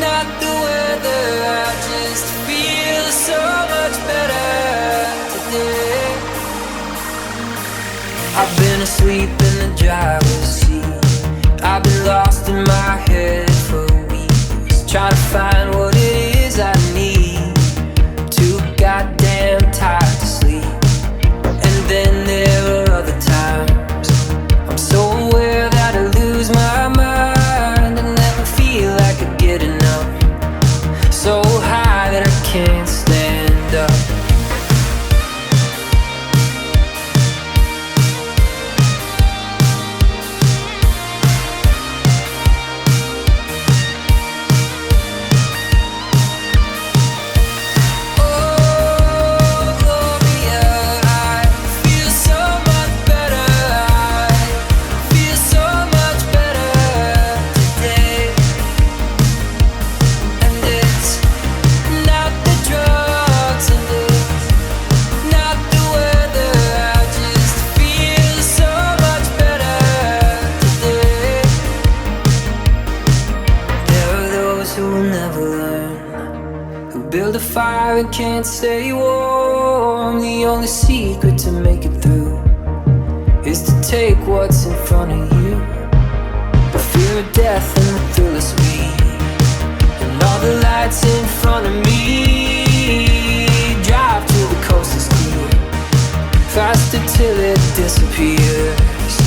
not the weather. I just feel so much better today. I've been asleep in the driver's seat. I've been lost in my head for weeks, trying to find what it is I need. Too goddamn tired to sleep. And then there are other times I'm so aware that I lose my mind and never feel I could get enough. So high that I can't stand up. Build a fire and can't stay warm. The only secret to make it through is to take what's in front of you. The fear of death and the thrill of speed, and all the lights in front of me. Drive till the coast is clear, faster till it disappears.